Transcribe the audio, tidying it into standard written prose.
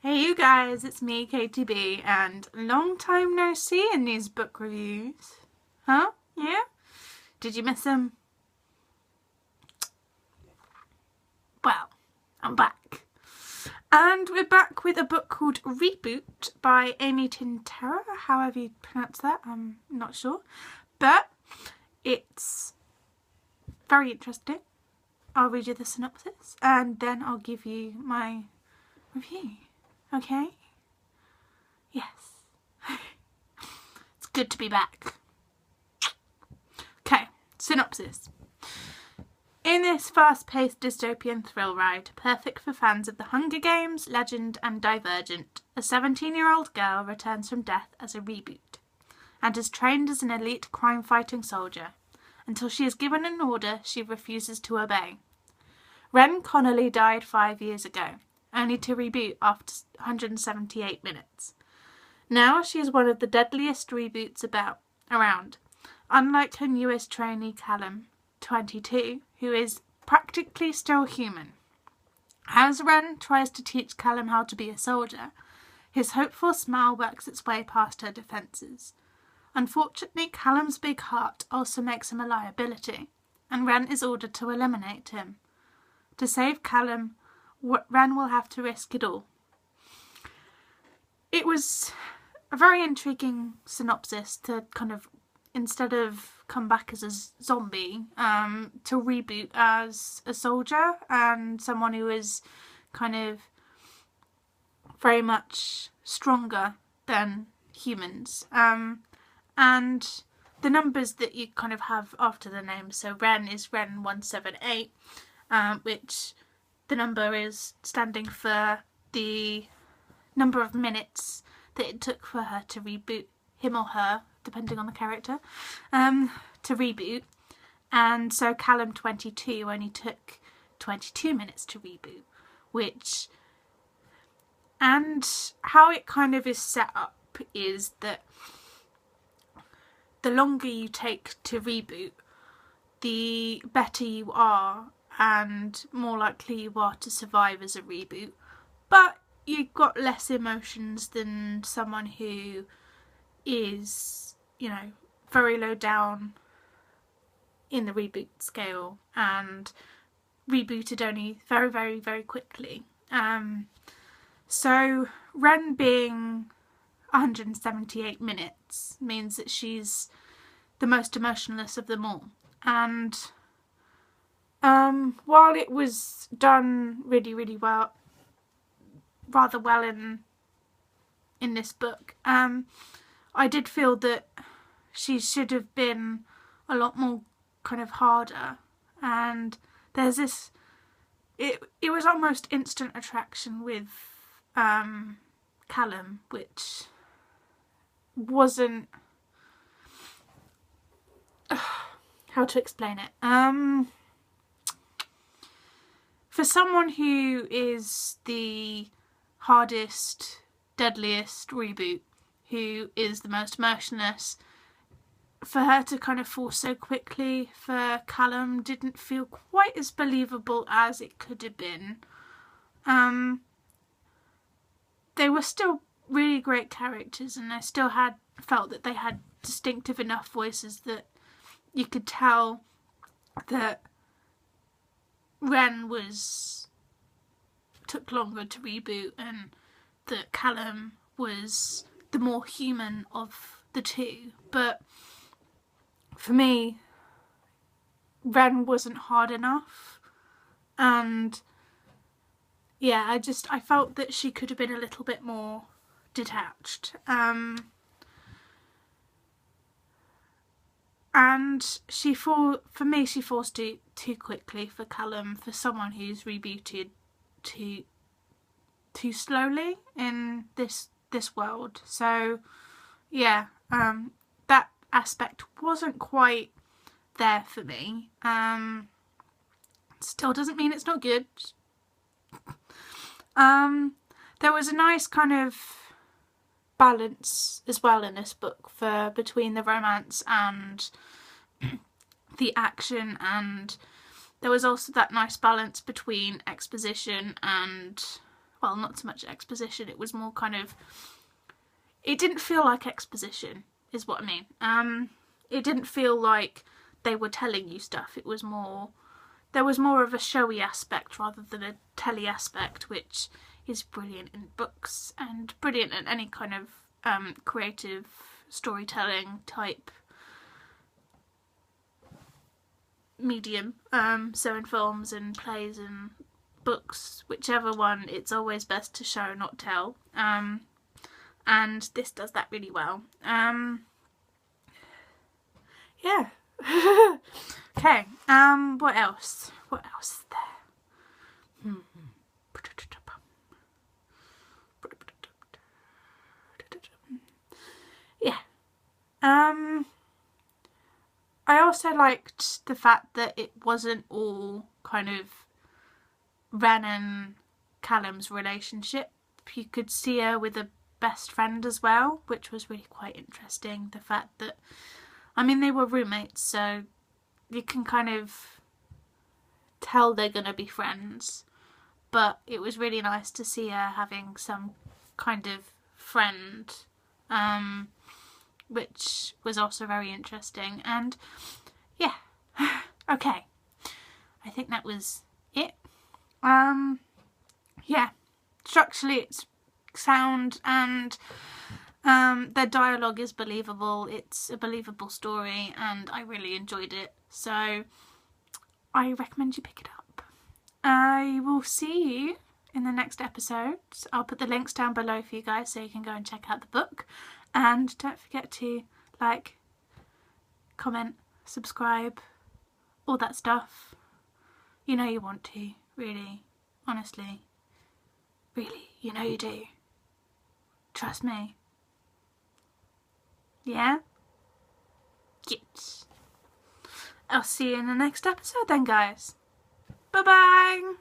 Hey you guys, it's me, KTB, and long time no see in these book reviews. Huh? Yeah? Did you miss them? Well, I'm back. And we're back with a book called Reboot by Amy Tintera, however you pronounce that, I'm not sure. But it's very interesting. I'll read you the synopsis and then I'll give you my review. Okay? Yes. It's good to be back. Okay, synopsis. In this fast-paced dystopian thrill ride, perfect for fans of The Hunger Games, Legend and Divergent, a 17-year-old girl returns from death as a reboot and is trained as an elite crime-fighting soldier. Until she is given an order she refuses to obey. Ren Connolly died 5 years ago, only to reboot after 178 minutes. Now she is one of the deadliest reboots around, unlike her newest trainee Callum, 22, who is practically still human. As Ren tries to teach Callum how to be a soldier, his hopeful smile works its way past her defences. Unfortunately, Callum's big heart also makes him a liability, and Ren is ordered to eliminate him. To save Callum, Ren will have to risk it all. It was a very intriguing synopsis to kind of, instead of come back as a zombie, to reboot as a soldier and someone who is kind of very much stronger than humans. And the numbers that you kind of have after the name, so Ren is Ren 178, which the number is standing for the number of minutes that it took for her to reboot, him or her, depending on the character, to reboot. And so Callum 22 only took 22 minutes to reboot, which, and how it kind of is set up is that the longer you take to reboot, the better you are and more likely you are to survive as a reboot. But you've got less emotions than someone who is, very low down in the reboot scale and rebooted only very, very, very quickly. So Ren being 178 minutes means that she's the most emotionless of them all. And while it was done really, really well, rather well in this book, I did feel that she should have been a lot more kind of harder. And there's this, it was almost instant attraction with Callum, which wasn't, how to explain it, for someone who is the hardest, deadliest reboot, who is the most emotionless, for her to kind of fall so quickly for Callum didn't feel quite as believable as it could have been. They were still really great characters, and I still felt that they had distinctive enough voices that you could tell that Ren took longer to reboot and that Callum was the more human of the two. But for me, Ren wasn't hard enough, and yeah, I felt that she could have been a little bit more detached. And she falls too quickly for Callum, for someone who's rebooted too slowly in this world. So yeah, that aspect wasn't quite there for me. Still doesn't mean it's not good. There was a nice kind of balance as well in this book between the romance and the action, and there was also that nice balance between exposition and well, not so much exposition, it was more kind of, it didn't feel like exposition, is what I mean. It didn't feel like they were telling you stuff. It was more, there was more of a showy aspect rather than a telly aspect, which is brilliant in books and brilliant in any kind of creative storytelling type medium. So in films and plays and books, whichever one, it's always best to show, not tell. And this does that really well. Yeah. Okay, what else? What else is there? Yeah. I also liked the fact that it wasn't all kind of Ren and Callum's relationship. You could see her with a best friend as well, which was really quite interesting. The fact that, I mean, they were roommates, so you can kind of tell they're gonna be friends, but it was really nice to see her having some kind of friend, which was also very interesting. And yeah, okay, I think that was it. Yeah, structurally it's sound, and their dialogue is believable. It's a believable story and I really enjoyed it, so I recommend you pick it up. I will see you in the next episode. I'll put the links down below for you guys so you can go and check out the book, and don't forget to like, comment, subscribe, all that stuff. You know you want to, really, honestly, really, you know you do. Trust me. Yeah? Yes. I'll see you in the next episode then, guys. Bye bye!